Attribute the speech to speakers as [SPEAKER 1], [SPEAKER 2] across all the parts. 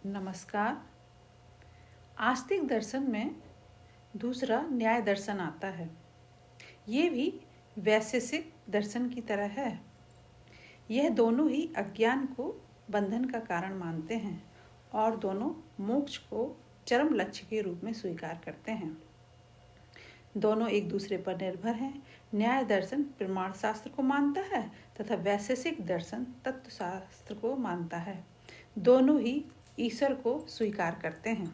[SPEAKER 1] नमस्कार। आस्तिक दर्शन में दूसरा न्याय दर्शन आता है। ये भी वैशेषिक दर्शन की तरह है। यह दोनों ही अज्ञान को बंधन का कारण मानते हैं और दोनों मोक्ष को चरम लक्ष्य के रूप में स्वीकार करते हैं। दोनों एक दूसरे पर निर्भर हैं। न्याय दर्शन प्रमाण शास्त्र को मानता है तथा वैशेषिक दर्शन तत्व शास्त्र को मानता है। दोनों ही ईश्वर को स्वीकार करते हैं।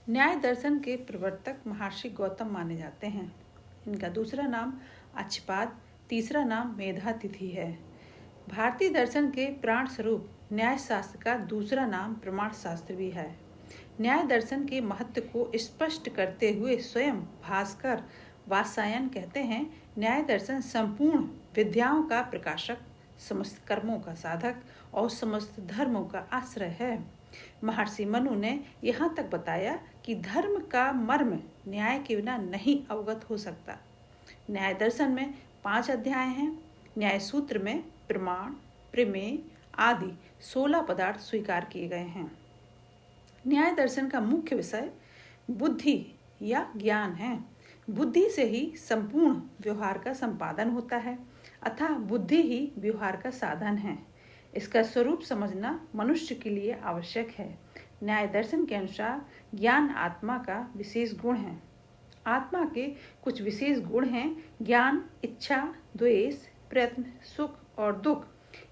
[SPEAKER 1] न्याय दर्शन के प्रवर्तक महर्षि गौतम माने जाते हैं। इनका दूसरा नाम अक्षपाद, तीसरा नाम मेधातिथि है। भारतीय दर्शन के प्राण स्वरूप न्याय शास्त्र का दूसरा नाम प्रमाण शास्त्र भी है। न्याय दर्शन के महत्व को स्पष्ट करते हुए स्वयं भास्कर वात्सायन कहते हैं, न्याय दर्शन संपूर्ण विद्याओं का प्रकाशक, समस्त कर्मों का साधक और समस्त धर्मों का आश्रय है। महर्षि मनु ने यहाँ तक बताया कि धर्म का मर्म न्याय के बिना नहीं अवगत हो सकता। न्याय दर्शन में 5 अध्याय हैं। न्याय सूत्र में प्रमाण, प्रमेय आदि 16 पदार्थ स्वीकार किए गए हैं। न्याय दर्शन का मुख्य विषय बुद्धि या ज्ञान है। बुद्धि से ही संपूर्ण व्यवहार का संपादन होता है, अतः बुद्धि ही व्यवहार का साधन है। इसका स्वरूप समझना मनुष्य के लिए आवश्यक है। न्याय दर्शन के अनुसार ज्ञान आत्मा का विशेष गुण है। आत्मा के कुछ विशेष गुण हैं: ज्ञान, इच्छा, द्वेष, प्रयत्न, सुख और दुख।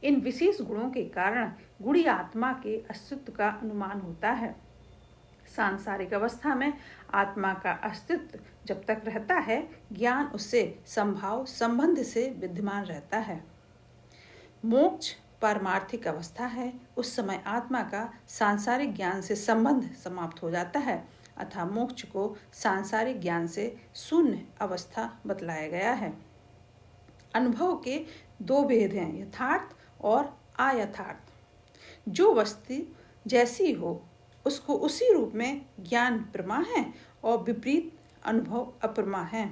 [SPEAKER 1] इन विशेष गुणों के कारण गुणी आत्मा के अस्तित्व का अनुमान होता है। सांसारिक अवस्था में आत्मा का अस्तित्व जब तक रहता है, ज्ञान उससे संभाव संबंध से विद्यमान रहता है। मोक्ष पारमार्थिक अवस्था है। उस समय आत्मा का सांसारिक ज्ञान से संबंध समाप्त हो जाता है, अतः मोक्ष को सांसारिक ज्ञान से शून्य अवस्था बतलाया गया है। अनुभव के 2 भेद हैं, यथार्थ और अयथार्थ। जो वस्तु जैसी हो उसको उसी रूप में ज्ञान प्रमा है और विपरीत अनुभव अप्रमा है।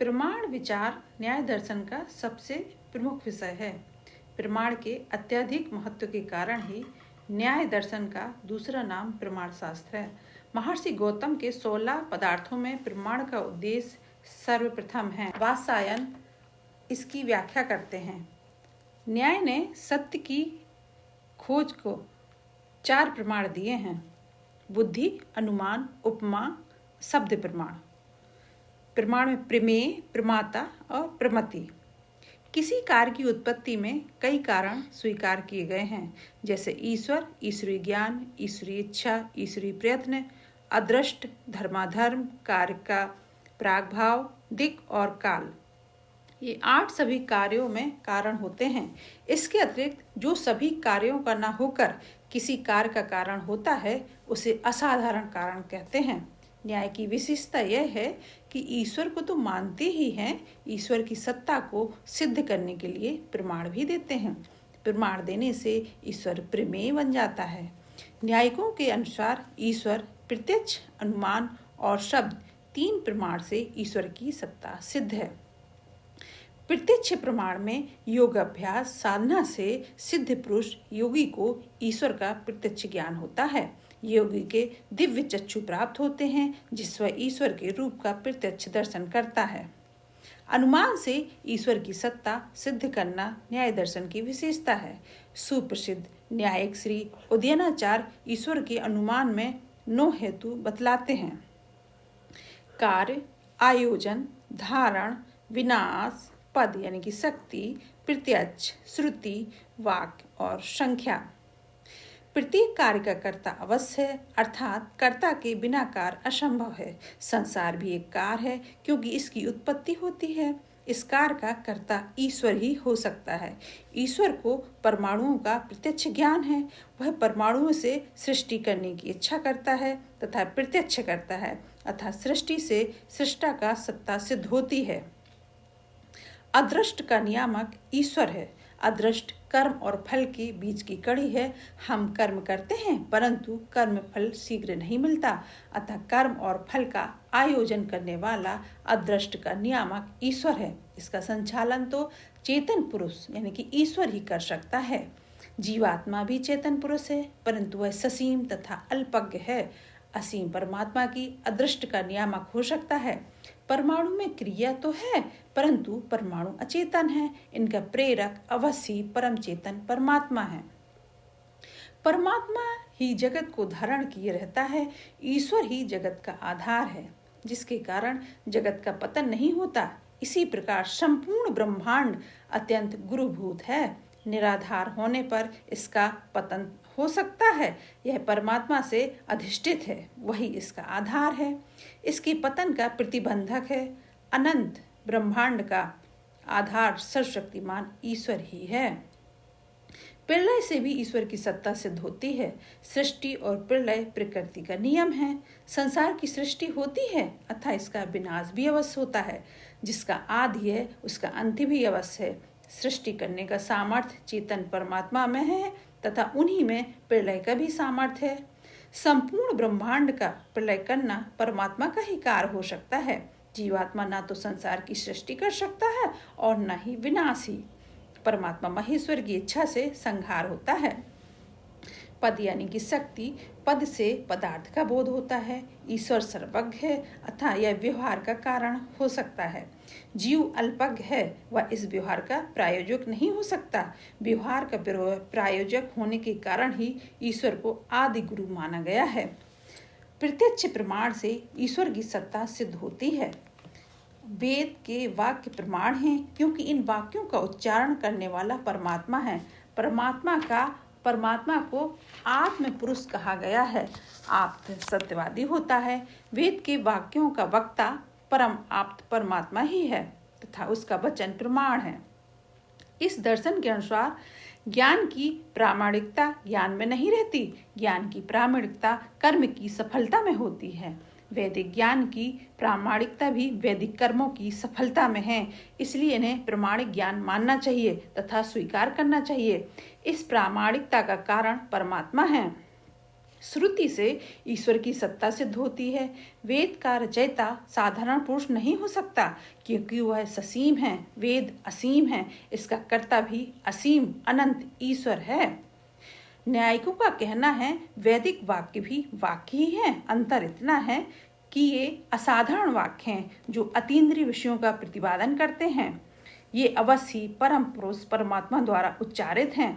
[SPEAKER 1] प्रमाण विचार न्याय दर्शन का सबसे प्रमुख विषय है। प्रमाण के अत्यधिक महत्व के कारण ही न्याय दर्शन का दूसरा नाम प्रमाण शास्त्र है। महर्षि गौतम के 16 पदार्थों में प्रमाण का उद्देश्य सर्वप्रथम है। वात्सायन इसकी व्याख्या करते हैं। न्याय ने सत्य की खोज को 4 प्रमाण दिए हैं: बुद्धि, अनुमान, उपमा, शब्द प्रमाण। प्रमाण में प्रमेय, प्रमाता और प्रमति। किसी कार्य की उत्पत्ति में कई कारण स्वीकार किए गए हैं, जैसे ईश्वर, ईश्वरीय ज्ञान, ईश्वरीय इच्छा, ईश्वरीय प्रयत्न, अदृष्ट, धर्माधर्म, कार्य का प्रागभाव, दिक् और काल। ये 8 सभी कार्यों में कारण होते हैं। इसके अतिरिक्त जो सभी कार्यों का न होकर किसी कार्य का कारण होता है, उसे असाधारण कारण कहते हैं। न्याय की विशेषता यह है कि ईश्वर को तो मानते ही हैं, ईश्वर की सत्ता को सिद्ध करने के लिए प्रमाण भी देते हैं। प्रमाण देने से ईश्वर प्रमेय बन जाता है। न्यायिकों के अनुसार ईश्वर प्रत्यक्ष, अनुमान और शब्द 3 प्रमाण से ईश्वर की सत्ता सिद्ध है। प्रत्यक्ष प्रमाण में योग अभ्यास साधना से सिद्ध पुरुष योगी को ईश्वर का प्रत्यक्ष ज्ञान होता है। योगी के दिव्य चक्षु प्राप्त होते हैं, जिस वह ईश्वर के रूप का प्रत्यक्ष दर्शन करता है। अनुमान से ईश्वर की सत्ता सिद्ध करना न्याय दर्शन की विशेषता है। सुप्रसिद्ध न्यायिक श्री उदयनाचार्य ईश्वर के अनुमान में 9 हेतु बतलाते हैं: कार्य, आयोजन, धारण, विनाश, पद यानी कि शक्ति, प्रत्यक्ष, श्रुति, वाक्य और संख्या। प्रत्येक कार्य का कर्ता अवश्य है, अर्थात कर्ता के बिना कार्य असंभव है। संसार भी एक कार्य है, क्योंकि इसकी उत्पत्ति होती है। इस कार्य का कर्ता ईश्वर ही हो सकता है। ईश्वर को परमाणुओं का प्रत्यक्ष ज्ञान है। वह परमाणुओं से सृष्टि करने की इच्छा करता है तथा प्रत्यक्ष करता है, अतः सृष्टि से सृष्टा का सत्ता सिद्ध होती है। अदृष्ट का नियामक ईश्वर है। अदृष्ट कर्म और फल के बीच की कड़ी है। हम कर्म करते हैं, परंतु कर्म फल शीघ्र नहीं मिलता, अतः कर्म और फल का आयोजन करने वाला अदृष्ट का नियामक ईश्वर है। इसका संचालन तो चेतन पुरुष यानी कि ईश्वर ही कर सकता है। जीवात्मा भी चेतन पुरुष है, परंतु वह ससीम तथा अल्पज्ञ है। असीम परमात्मा की अदृष्ट का नियामक हो सकता है। परमाणु में क्रिया तो है, परंतु परमाणु अचेतन है। इनका प्रेरक अवश्य परम चेतन परमात्मा है। परमात्मा ही जगत को धारण किए रहता है। ईश्वर ही जगत का आधार है, जिसके कारण जगत का पतन नहीं होता। इसी प्रकार संपूर्ण ब्रह्मांड अत्यंत गुरुभूत है। निराधार होने पर इसका पतन हो सकता है। यह परमात्मा से अधिष्ठित है, वही इसका आधार है। इसके पतन का प्रतिबंधक है। अनंत ब्रह्मांड का आधार सर्वशक्तिमान ईश्वर ही है। प्रलय से भी ईश्वर की सत्ता सिद्ध होती है। सृष्टि और प्रलय प्रकृति का नियम है। संसार की सृष्टि होती है अतः इसका विनाश भी अवश्य होता है। जिसका आदि है उसका अंत भी अवश्य है। सृष्टि करने का सामर्थ्य चेतन परमात्मा में है तथा उन्हीं में प्रलय का भी सामर्थ्य है। संपूर्ण ब्रह्मांड का प्रलय करना परमात्मा का ही कार्य हो सकता है। जीवात्मा ना तो संसार की सृष्टि कर सकता है और न ही विनाश ही। परमात्मा महेश्वर की इच्छा से संहार होता है। पद यानी कि शक्ति, पद से पदार्थ का बोध होता है। ईश्वर सर्वज्ञ है अतः यह व्यवहार का कारण हो सकता है। जीव अल्पज्ञ है, वह इस व्यवहार का प्रायोजक नहीं हो सकता। व्यवहार का प्रायोजक होने के कारण ही ईश्वर को आदि गुरु माना गया है। प्रत्यक्ष प्रमाण से ईश्वर की सत्ता सिद्ध होती है। वेद के वाक्य प्रमाण हैं, क्योंकि इन वाक्यों का उच्चारण करने वाला परमात्मा है। परमात्मा को आत्म पुरुष कहा गया है। आप्त सत्यवादी होता है। वेद के वाक्यों का वक्ता परम आप्त परमात्मा ही है तथा उसका वचन प्रमाण है। इस दर्शन के अनुसार ज्ञान की प्रामाणिकता ज्ञान में नहीं रहती। ज्ञान की प्रामाणिकता कर्म की सफलता में होती है। वैदिक ज्ञान की प्रामाणिकता भी वैदिक कर्मों की सफलता में है। इसलिए इन्हें प्रामाणिक ज्ञान मानना चाहिए तथा स्वीकार करना चाहिए। इस प्रामाणिकता का कारण परमात्मा है। श्रुति से ईश्वर की सत्ता सिद्ध होती है। वेद का रचयिता साधारण पुरुष नहीं हो सकता, क्योंकि वह ससीम है। वेद असीम है, इसका कर्ता भी असीम अनंत ईश्वर है। न्यायिकों का कहना है वैदिक वाक्य भी वाक्य ही है। अंतर इतना है कि ये असाधारण वाक्य हैं जो अतीन्द्रिय विषयों का प्रतिपादन करते हैं। ये अवश्य ही परम पुरुष परमात्मा द्वारा उच्चारित हैं।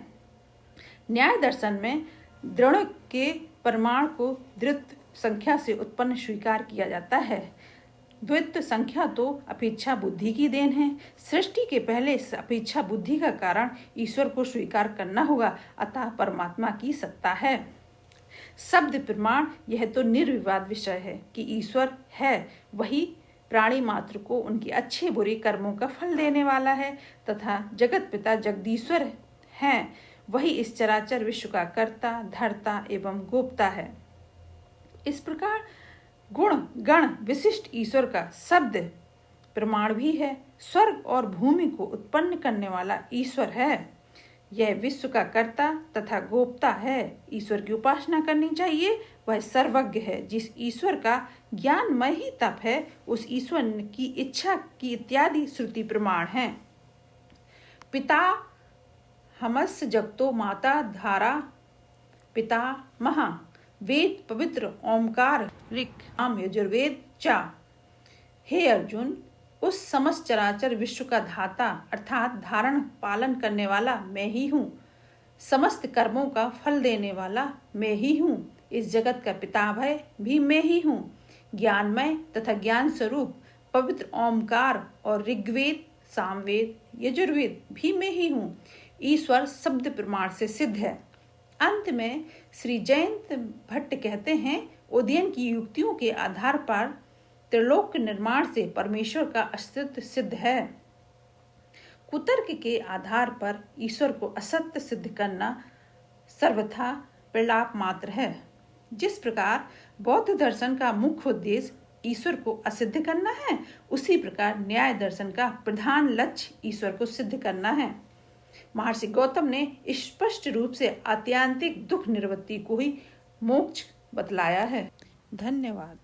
[SPEAKER 1] न्याय दर्शन में दृढ़ के प्रमाण को द्वित्व संख्या से उत्पन्न स्वीकार किया जाता है। द्वित्व संख्या तो अपेक्षा बुद्धि की देन है। सृष्टि के पहले इस अपेक्षा बुद्धि का कारण ईश्वर को स्वीकार करना होगा, अतः परमात्मा की सत्ता है। शब्द प्रमाण यह तो निर्विवाद विषय है कि ईश्वर है, वही प्राणी मात्र को उनके अच्छे बुरे कर्मों का फल देने वाला है तथा जगत पिता जगदीश्वर हैं, वही इस चराचर विश्व का कर्ता धर्ता एवं गोप्ता है। इस प्रकार गुण गण विशिष्ट ईश्वर का शब्द प्रमाण भी है। स्वर्ग और भूमि को उत्पन्न करने वाला ईश्वर है। यह विश्व का कर्ता तथा गोप्ता है। ईश्वर की उपासना करनी चाहिए। वह सर्वज्ञ है। जिस ईश्वर का ज्ञानमय ही तप है, उस ईश्वर की इच्छा की इत्यादि श्रुति प्रमाण है। पिता हमस्य जगतो माता धारा पिता महा वेद पवित्र ओमकार ऋक् साम यजुर्वेद चा। हे अर्जुन, उस समस्त चराचर विश्व का धाता अर्थात धारण पालन करने वाला मैं ही हूँ। समस्त कर्मों का फल देने वाला मैं ही हूँ। इस जगत का पितामह भी मैं ही हूँ। ज्ञानमय तथा ज्ञान स्वरूप पवित्र ओमकार और ऋग्वेद सामवेद यजुर्वेद भी मैं ही हूँ। ईश्वर शब्द प्रमाण से सिद्ध है। अंत में श्री जयंत भट्ट कहते हैं, उदयन की युक्तियों के आधार पर त्रिलोक निर्माण से परमेश्वर का अस्तित्व सिद्ध है। कुतर्क के आधार पर ईश्वर को असत्य सिद्ध करना सर्वथा प्रलाप मात्र है। जिस प्रकार बौद्ध दर्शन का मुख्य उद्देश्य ईश्वर को असिद्ध करना है, उसी प्रकार न्याय दर्शन का प्रधान लक्ष्य ईश्वर को सिद्ध करना है। महर्षि गौतम ने स्पष्ट रूप से आत्यांतिक दुख निवृत्ति को ही मोक्ष बतलाया है। धन्यवाद।